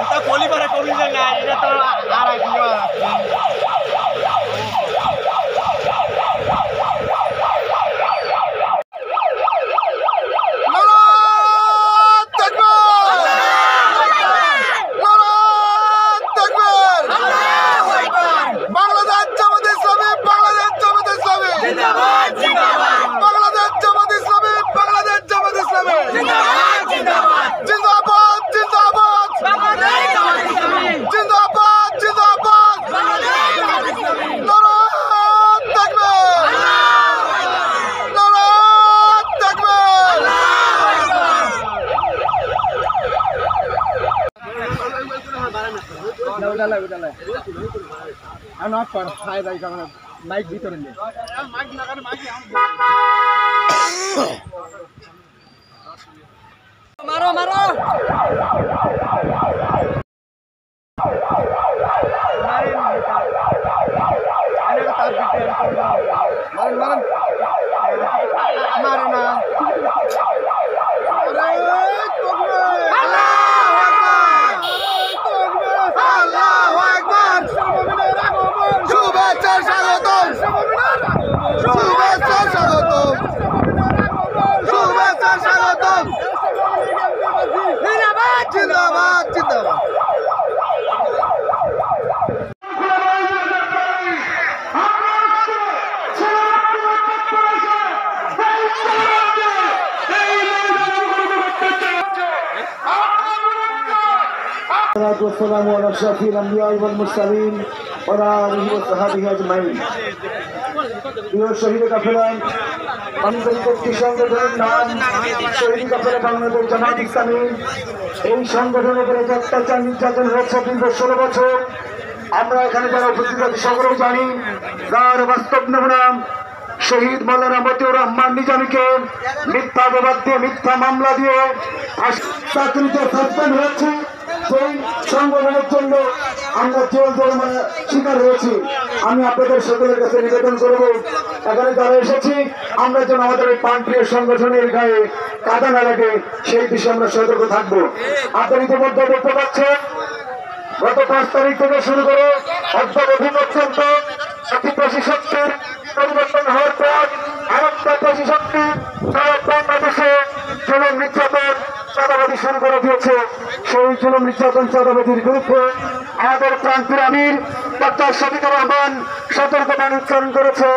ওটা বলি পারে করি না, এটা তো আর এক মাইক ভিতরে মারো মারো মারো না والسلام على أشرف الأنبياء والمرسلين وعلى آله وصحبه أجمعين। প্রিয় শহীদ কাফেলা আন্তর্জাতিক একটি সংগঠনের নাম শহীদ কাফেলা বাংলাদেশ জামাত ইসলামী। এই সংগঠনের উপরে অত্যাচার নির্যাতন হয়েছে দীর্ঘ 16 বছর। আমরা এখানে যারা উপস্থিত আছি সকলেই জানি, যার বাস্তব নমুনা শহীদ মাওলানা মতিউর রহমান নিজামীকে মিথ্যা অপবাদ দিয়ে, মিথ্যা মামলা দিয়ে চাকরিতে সাসপেন্ড হয়েছে। সেই সংগঠনের জন্য আমরা জেল জরিমানা শিকার হয়েছি। আমি আপনাদের সকলের কাছে নিবেদন করব, এখানে যারা এসেছি আমরা যেন আমাদের এই প্রাণপ্রিয় সংগঠনের গায়ে কাদা না লাগে সেই বিষয়ে আমরা সতর্ক থাকবো। আপনার ইতিমধ্যে দেখতে পাচ্ছেন গত 5 তারিখ থেকে শুরু করে অদ্যাবধি পর্যন্ত প্রতিবেশী শক্তির পরিবর্তন হওয়ার পর আরেকটা দেশি শক্তি সারা বাংলাদেশে জুলুম নির্যাতন চাঁদাবাদী শুরু করে দিয়েছে। সেই জুলুম নির্যাতন চাঁদাবাদীর বিরুদ্ধে আমাদের প্রান্তের আমির ডক্টর শফিকুর রহমান সতর্কবাণী উচ্চারণ করেছে।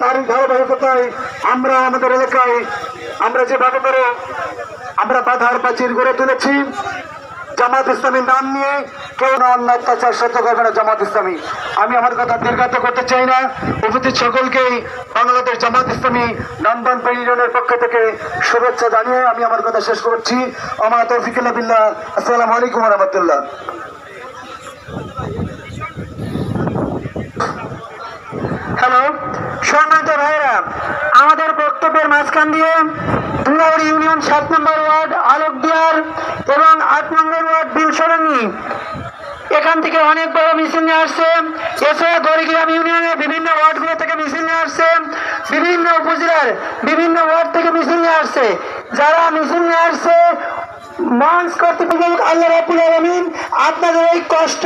তারই ধারাবাহিকতায় আমরা আমাদের এলাকায় আমরা যেভাবে করে আমরা বাধার প্রাচীর গড়ে তুলেছি জামাত ইসলামীর নাম নিয়ে, কেউ না অন্য অত্যাচার সহ্য করবে না জামাত ইসলামী। আমি আমার কথা দীর্ঘায়িত করতে চাই না। উপস্থিত সকলকেই বাংলাদেশ জামাত ইসলামী নামবান ইউনিয়নের পক্ষ থেকে শুভেচ্ছা জানিয়ে আমি আমার কথা শেষ করছি। আমার তৌফিক ইল্লা বিল্লাহ। আসসালামু আলাইকুম ওয়া রাহমাতুল্লাহ। হ্যালো সম্মানিত ভাইরা, আমাদের বক্তব্যের মাঝখান দিয়ে দুলাউড়ি ইউনিয়ন 7 নম্বর ওয়ার্ড আলোকদিয়ার এবং 8 নম্বর ওয়ার্ড বিলসরণী এখান থেকে অনেক বড় মিছিল নিয়ে আসছে। এছাড়া দড়িগ্রাম ইউনিয়নের বিভিন্ন ওয়ার্ডগুলো থেকে মিছিল নিয়ে আসছে, বিভিন্ন উপজেলার বিভিন্ন ওয়ার্ড থেকে মিছিল নিয়ে আসছে। যারা মিছিল নিয়ে আসছে মঞ্চ কর্তৃপক্ষ আল্লাহ রাব্বুল আলামিন আপনাদের এই কষ্ট,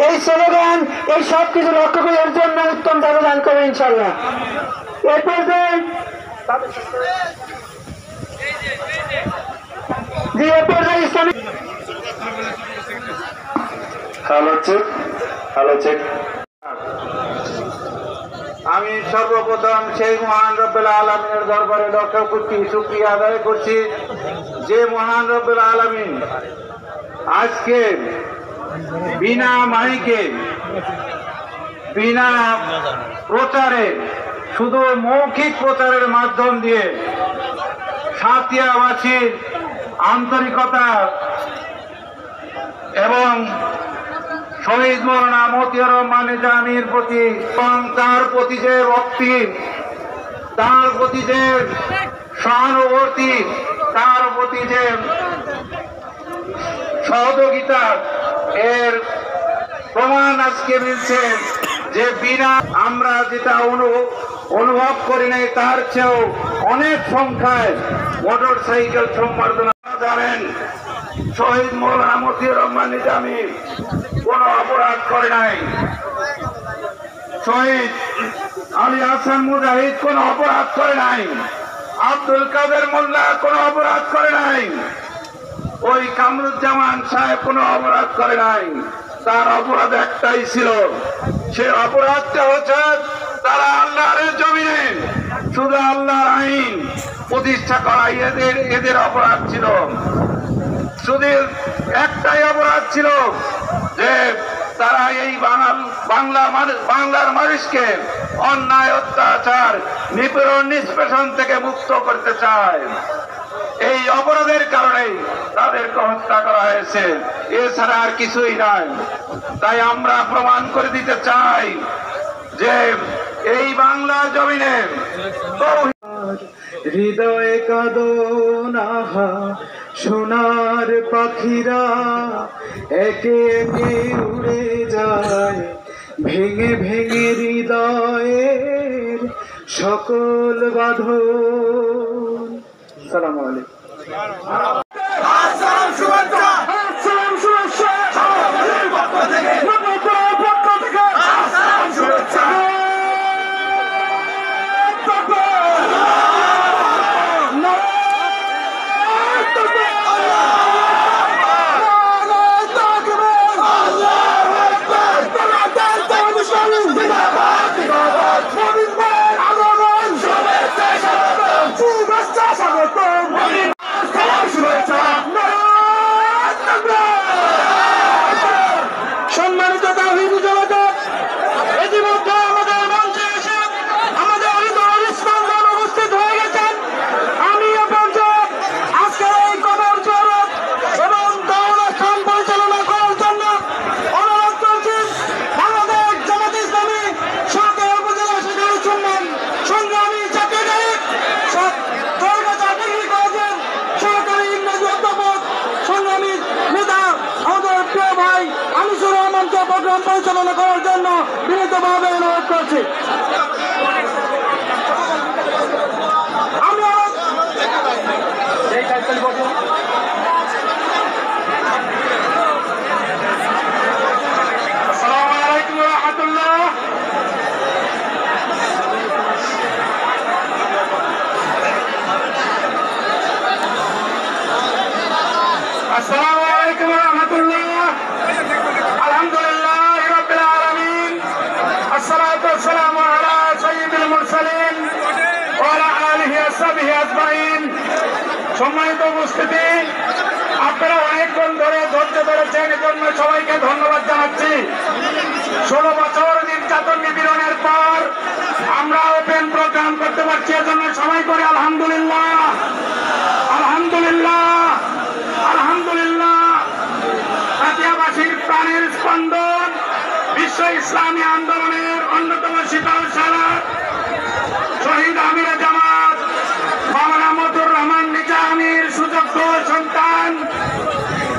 এই স্লোগান, এই সব কিছু লক্ষ্য করে এর জন্য উত্তম দাবি দান করবে ইনশাআল্লাহ। এর পর্যায়ে ইসলামী আমি সর্বপ্রথম সেই মহান রব্বুল আলামিনের দরবারে লক্ষ কোটি শুকরিয়া আদায় করছি, যে মহান রব্বুল আলামিন আজকে বিনা মাইকে, বিনা প্রচারে, শুধু মৌখিক প্রচারের মাধ্যম দিয়ে সাতিয়াবাসীর আন্তরিকতা এবং শহীদ মাওলানা মতিউর রহমান নিজামীর প্রতি এবং তার প্রতি যে ভক্তি, তার প্রতি যে সহানুভূতি, তার প্রতি যে সহযোগিতা, এর প্রমাণ আজকে মিলছে যে বিনা আমরা যেটা অনুভব করি নাই তার চেয়েও অনেক সংখ্যায় মোটর সাইকেল সম্বর্ধনা জানেন শহীদ মৌলানা মতিউর রহমান নিজামী কোন অপরাধ করে নাই, শহীদ আলী হাসান মুজাহিদ কোন অপরাধ করে নাই, আব্দুল কাদের মোল্লা কোন অপরাধ করে নাই, ওই কামরুজ্জামান সাহেব কোন অপরাধ করে নাই। তার অপরাধ একটাই ছিল, সে অপরাধটা হচ্ছে তারা আল্লাহর জমিনে শুধু আল্লাহর আইন প্রতিষ্ঠা করা এদের অপরাধ ছিল। শুধু একটাই অপরাধ ছিল যে তারা এই বাংলার মানুষকে অন্যায় অত্যাচার নিপীড়ন নিষ্পেষণ থেকে মুক্ত করতে চায়। এই অপরাধের কারণেই তাদেরকে হত্যা করা হয়েছে, এছাড়া আর কিছুই নাই। তাই আমরা প্রমাণ করে দিতে চাই যে এই বাংলার জমিনে হৃদয়ে কাদনাহা সোনার পাখিরা একে একে উড়ে যায়, ভেঙে ভেঙে হৃদয়ের সকল বাঁধন। সালাম আলাইকুম। সম্মানিত তাওহীদি জনতা, ইতিমধ্যে আমাদের মঞ্চে এসে আমাদের হৃদয় স্পন্দন উপস্থিত হয়ে গেছেন। আমি পর্যায়ে আজকের এই কবর জিয়ারত এবং অনুষ্ঠান পরিচালনা করার জন্য অনুরোধ করছি বাংলাদেশ জামাত ইসলামী সরকার উপজেলা শাখার সম্মান সংগ্রামী সেক্রেটারি ডিগ্রি কলেজের সহকারী ইংরেজি অধ্যাপক সংগ্রামী নেতা আমাদের প্রিয় ভাই আনিসুর রহমানকে প্রোগ্রাম পরিচালনা করার জন্য বিনীতভাবে অনুরোধ করছি। আসসালামু আলাইকুম ওয়া রাহমাতুল্লাহ। আসসালামু আলাইকুম ওয়া রাহমাতুল্লাহ। আলহামদুলিল্লাহ রাব্বিল আলামিন, আসসালাতু ওয়াসসালামু আলা সাইয়্যিদিল মুরসালিন ওয়া আলা আলিহি ওয়া সাহবিহি আজমাইন। সম্মানিত উপস্থিতি, আপনারা অনেকক্ষণ ধরে ধৈর্য ধরেছেন, এজন্য সবাইকে ধন্যবাদ জানাচ্ছি। 16 বছর নির্যাতন নিপীড়নের পর আমরা ওপেন প্রোগ্রাম করতে পারছি, এজন্য সবাই করে আলহামদুলিল্লাহ, আলহামদুলিল্লাহ, আলহামদুলিল্লাহ। কাটিয়াবাসীর প্রাণের স্পন্দন, বিশ্ব ইসলামী আন্দোলনের অন্যতম সিপাহসালা শহীদ আমিরে জামাত মাওলানা মতিউর রহমান নিজামীর সুযোগ্য সন্তান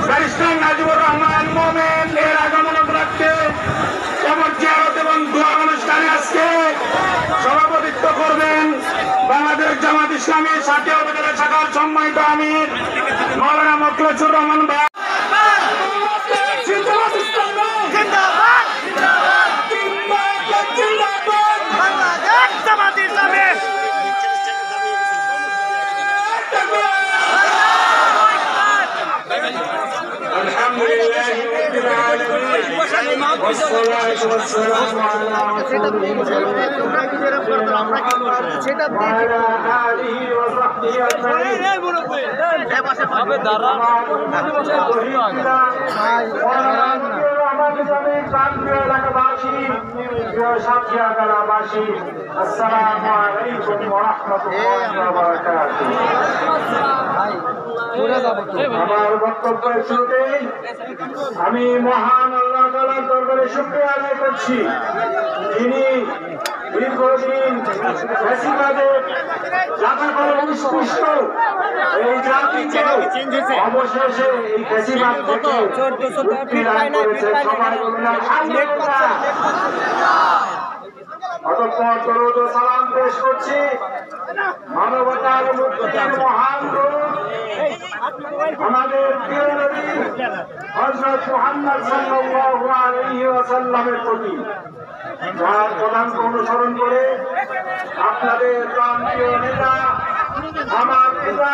ব্যারিস্টার নাজিবুর রহমান মোমেন এর আগমন উপলক্ষে কবর জিয়ারত এবং দোয়া অনুষ্ঠানে আজকে সভাপতিত্ব করবেন বাংলাদেশ জামাত ইসলামী সাতিয়া উপজেলা শাখার সম্মানিত আমির মাওলানা মোখলেছুর রহমান ভাই। আসসালামু আলাইকুম ওয়া রাহমাতুল্লাহি ওয়া বারাকাতুহু। আমার বক্তব্যের শুরুতেই আমি মহান আল্লাহ তাআলার দরবারে শুকরিয়া আদায় করছি, যিনি দীর্ঘদিন ফ্যাসিবাদের যাতাকলে নিষ্পুষ্ট এই জাতিকে অবশেষে এই ফ্যাসিবাদ থেকে মুক্তি দান করেছে। সবাই বলুন আলহামদুলিল্লাহ। অতঃপর দরুদ ও সালাম পেশ করছি মানবতার মুক্তির মহান দূত আমাদের প্রিয় নবী হযরত মুহাম্মদ সাল্লাল্লাহু আলাইহি ওয়াসাল্লামের প্রতি যার প্রধান অনুসরণ করে আপনাদের প্রিয় নেতা আমার পিতা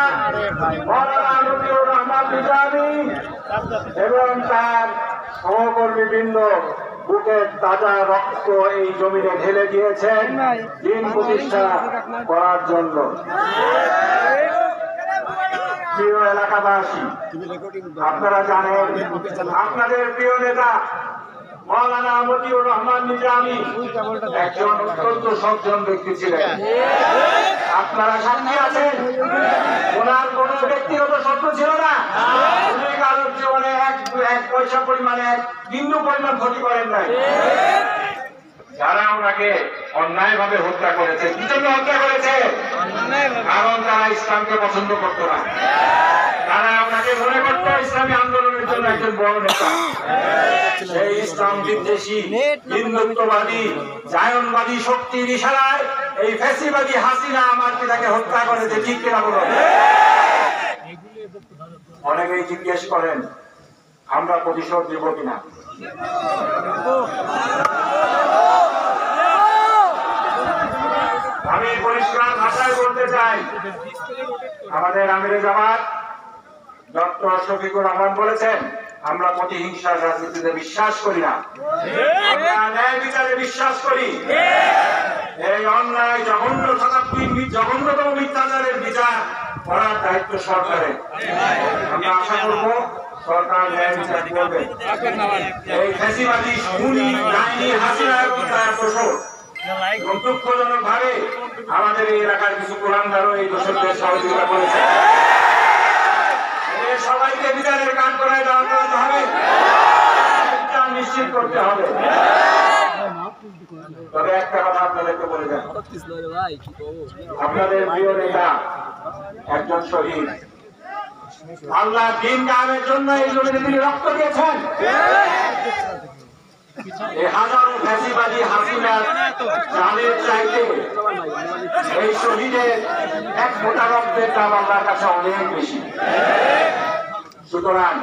মাওলানা নবীর রহমান নিজামী এবং তার সহকর্মীবৃন্দ বুকের তাজা রক্ত এই জমিনে ঢেলে দিয়েছেন দিন প্রতিষ্ঠা করার জন্য। প্রিয় এলাকাবাসী, আপনারা জানেন আপনাদের প্রিয় নেতা মাওলানা মতিউর রহমান নিজামী একজন অত্যন্ত সজ্জন ব্যক্তি ছিলেন। আপনারা সাক্ষী আছেন, ওনার কোন ব্যক্তিগত শত্রু ছিল না। উনি কারোর জীবনে এক পয়সা পরিমাণে এক বিন্দু পরিমাণ ক্ষতি করেন নাই। যারা ওনাকে অন্যায় ভাবে হত্যা করেছে, কি জন্য হত্যা করেছে? কারণ তারা ইসলামকে পছন্দ করত না। তারা ওনাকে মনে করত ইসলামী আন্দোলনের জন্য একজন বড় নেতা। সেই ইসলাম বিদ্বেষী, হিন্দুত্ববাদী, জায়নবাদী শক্তির ইশারায় এই ফ্যাসিবাদী হাসিনা আমার পিতাকে হত্যা করেছে। ঠিক কিনা বলুন? অনেকেই জিজ্ঞেস করেন আমরা প্রতিশোধ দিব কিনা। আমি পরিষ্কার ভাষায় বলতে চাই, আমাদের আমিরে জামাত ডক্টর শফিকুর রহমান বলেছেন আমরা প্রতিহিংসার রাজনীতিতে বিশ্বাস করি না, আমরা ন্যায় বিচারে বিশ্বাস করি। এই অন্যায় জঘন্যতম মিথ্যাচারের বিচার করার দায়িত্ব সরকারের। আমরা আশা করব সরকার ন্যায় বিচার করবে। এই ফ্যাসিবাদী খুনি ডাইনি হাসিনা এবং তার দোষর এবং দুঃখজনক ভাবে আমাদের এই এলাকার কিছু কোরআনদারও এই দোষরদের সহযোগিতা করেছে। সবাইকে বিচারের কাজ করায় দেওয়া হবে, নিশ্চিত করতে হবে। তবে একটা কথা আপনাদেরকে বলে দেন, আপনাদের প্রিয় নেতা একজন শহীদ। আল্লাহ দিন কায়েমের জন্য এই জমিনে তিনি রক্ত দিয়েছেন। এই হাজারো ফ্যাসিবাদী হাসিনার জানের চাইতে এই শহীদের এক ফোঁটা রক্তের দাম আল্লাহর কাছে অনেক বেশি। সুতরাং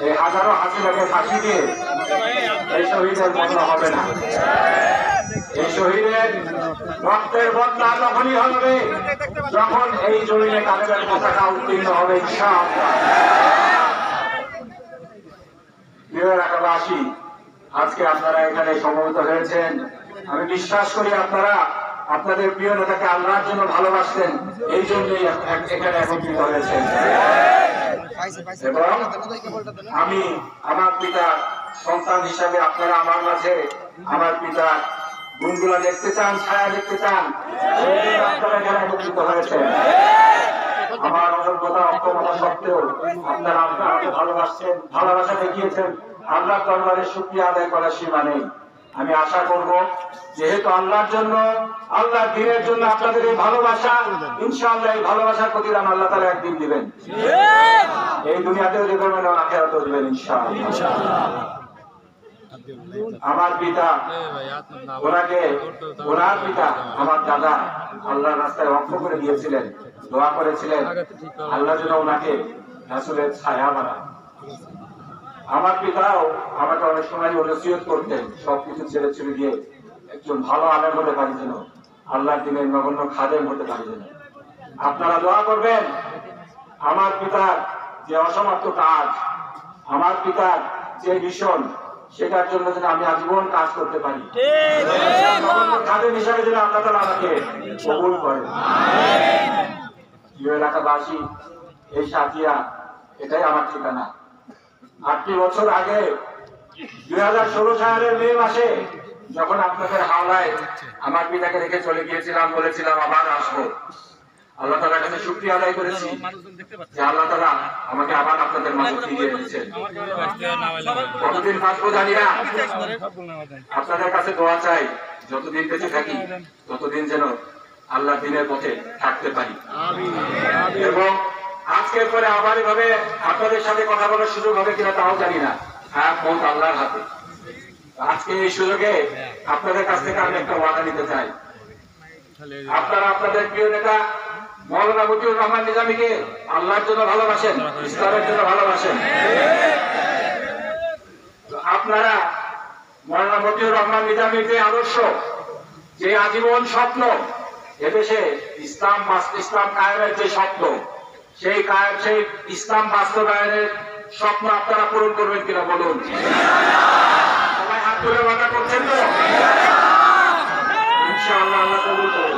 এই হাজারো হাসিনাকে ফাঁসি দিয়ে এই শহীদের বদলা হবে না। এই শহীদের রক্তের বদলা তখনই হবে যখন এই জমিনে কালেমার পতাকা উত্তীর্ণ হবে ইনশাআল্লাহ। প্রিয় এলাকাবাসী, আজকে আপনারা এখানে সমবেত হয়েছেন, আমি বিশ্বাস করি আপনারা আপনাদের প্রিয় নেতাকে আল্লাহর জন্য ভালোবাসতেন, এই জন্যই এখানে একত্রিত হয়েছেন। এবং আমি আমার পিতার সন্তান হিসাবে আপনারা আমার মাঝে আমার পিতার গুণগুলা দেখতে চান, ছায়া দেখতে চান, আপনারা এখানে একত্রিত হয়েছেন। আমার অযোগ্যতা অক্ষমতা সত্ত্বেও আপনারা আমাকে ভালোবাসছেন, ভালোবাসা দেখিয়েছেন। আল্লাহ দরবারে শুকরিয়া আদায় করার সীমা নেই। আমি আশা করব যেহেতু আল্লাহর জন্য, আল্লাহর দ্বীনের জন্য আপনাদের এই ভালোবাসা, ইনশাআল্লাহ এই ভালোবাসার প্রতিদান আল্লাহ তাআলা একদিন দিবেন। এই দুনিয়াতেও দিবেন, আখিরাতেও দিবেন ইনশাআল্লাহ। আমার পিতা ওনার পিতা আমার দাদা আল্লাহর রাস্তায় ওয়াকফ করে দিয়েছিলেন, দোয়া করেছিলেন আল্লাহ যেন ওনাকে রাসূলের ছায়া বানায়। আমার পিতাও আমাকে অনেক সময় ওসিয়ত করতেন সবকিছু ছেড়ে ছেড়ে দিয়ে একজন ভালো আলেম হতে পারি যেন, আল্লাহর দিনের নগণ্য খাদেম হতে পারি যেন। আপনারা দোয়া করবেন আমার পিতার যে অসমাপ্ত কাজ, আমার পিতার যে মিশন, সেটার জন্য যেন আমি আজীবন কাজ করতে পারি। খাদেম হিসাবে যেন আল্লাহ তাআলা আমাকে কবুল করেন। প্রিয় এলাকাবাসী, এই সাথিয়া এটাই আমার ঠিকানা। 8টি বছর আগে 2016 সালের মে মাসে যখন আপনাদের হাওলায় আমার পিতাকে রেখে চলে গিয়েছিলাম, বলেছিলাম আবার আসবো। আল্লাহ তাআলার কাছে শুকরিয়া আদায় করেছি যে আল্লাহ তাআলা আমাকে আবার আপনাদের মাঝে ফিরিয়ে এনেছেন। কতদিন বাঁচবো জানি না, আপনাদের কাছে দোয়া চাই যতদিন বেঁচে থাকি ততদিন যেন আল্লাহ দ্বীনের পথে থাকতে পারি। এবং আজকের পরে আবার এভাবে আপনাদের সাথে কথা বলার সুযোগ হবে কিনা তাও জানি না, মত আল্লাহর হাতে। আজকে এই সুযোগে আপনাদের কাছ থেকে আমি একটা ওয়াদা নিতে চাই। আপনারা আপনাদের প্রিয় নেতা মৌলানা মতিউর রহমান নিজামীকে আল্লাহর জন্য ভালোবাসেন, ইসলামের জন্য ভালোবাসেন। আপনারা মৌলানা মতিউর রহমান নিজামীর যে আদর্শ, যে আজীবন স্বপ্ন, এদেশে ইসলাম কায়েমের যে স্বপ্ন, সেই ইসলাম বাস্তবায়নের স্বপ্ন আপনারা পূরণ করবেন কিনা বলুন? সবাই হাত তুলে ওয়াদা করছেন তো? ইনশাআল্লাহ আল্লাহ কবুল করুন।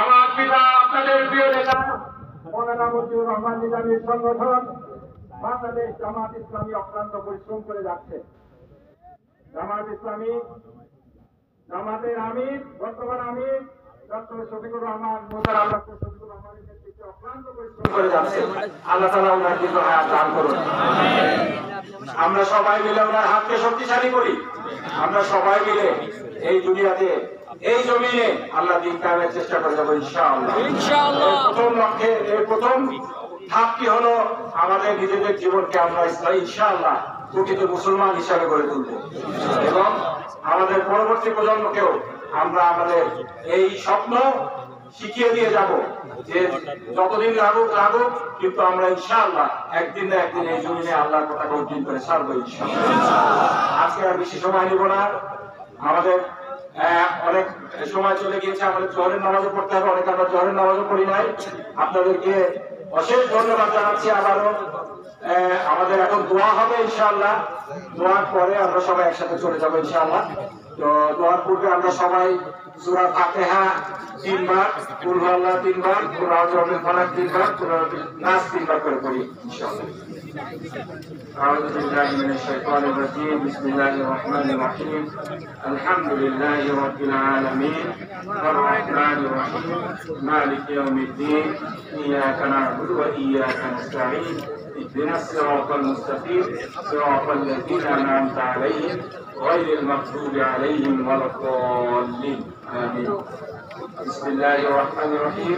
আমার পিতা আপনাদের প্রিয় নেতা মৌলানা মতিউর রহমান নিজামীর সংগঠন বাংলাদেশ জামাত ইসলামী অক্লান্ত পরিশ্রম করে যাচ্ছে। জামাত ইসলামী, জামাতের আমির, বর্তমান আমির ডক্টর শফিকুর রহমান, মোতারাম ডক্টর শফিকুর রহমানের নেতৃত্বে অক্লান্ত পরিশ্রম করে যাচ্ছে। আল্লাহ তাআলা ওনার দীর্ঘ হায়াত দান করুন। আমরা সবাই মিলে ওনার হাতকে শক্তিশালী করি। আমরা সবাই মিলে এই দুনিয়াতে, এই জমিনে আল্লাহ দিন কায়েমের চেষ্টা করে যাবো ইনশাআল্লাহ। প্রথম লক্ষ্যে এই প্রথম ধাপটি হলো আমাদের নিজেদের জীবনকে আমরা ইনশাআল্লাহ প্রকৃত মুসলমান হিসাবে গড়ে তুলবো এবং আমাদের পরবর্তী প্রজন্মকেও আমরা আমাদের এই স্বপ্ন শিখিয়ে দিয়ে যাব যে যতদিন লাগুক কিন্তু আমরা ইনশাআল্লাহ একদিন না একদিন এই জমিনে আল্লাহর কথাকে উদ্দিন করে ছাড়বো ইনশাআল্লাহ। আজকে আর বেশি সময় নিব না, আমাদের অনেক সময় চলে গিয়েছে, আমাদের জোহরের নামাজও পড়তে হবে, অনেক আমরা জোহরের নামাজও পড়ি নাই। আপনাদেরকে অশেষ ধন্যবাদ জানাচ্ছি আবারও। আমাদের এখন দোয়া হবে ইনশাআল্লাহ, দোয়ার পরে আমরা সবাই একসাথে চলে যাবো ইনশাআল্লাহ। তো দোয়ার পূর্বে আমরা সবাই সূরা ফাতিহা 3 বার, কুল হুয়াল্লাহ 3 বার, কুল আউযু ফালাক 3 বার, কুল নাস 3 বার করে পড়ি ইনশাআল্লাহ। أعوذ بالله من الشيطان الرجيم. بسم الله الرحمن الرحيم. الحمد لله رب العالمين الرحمن الرحيم مالك يوم الدين إياك نعبد وإياك نستعين اهدنا الصراط المستقيم صراط الذين أنعمت عليهم غير المغضوب عليهم ولا الضالين آمين. بسم الله الرحمن الرحيم.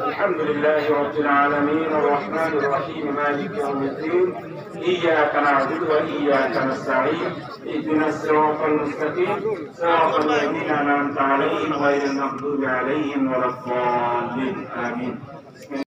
الحمد لله رب العالمين الرحمن الرحيم مالك يوم الدين إياك نعبد وإياك نستعين اهدنا الصراط المستقيم صراط الذين أنعمت عليهم غير المغضوب عليهم ولا الضالين آمين.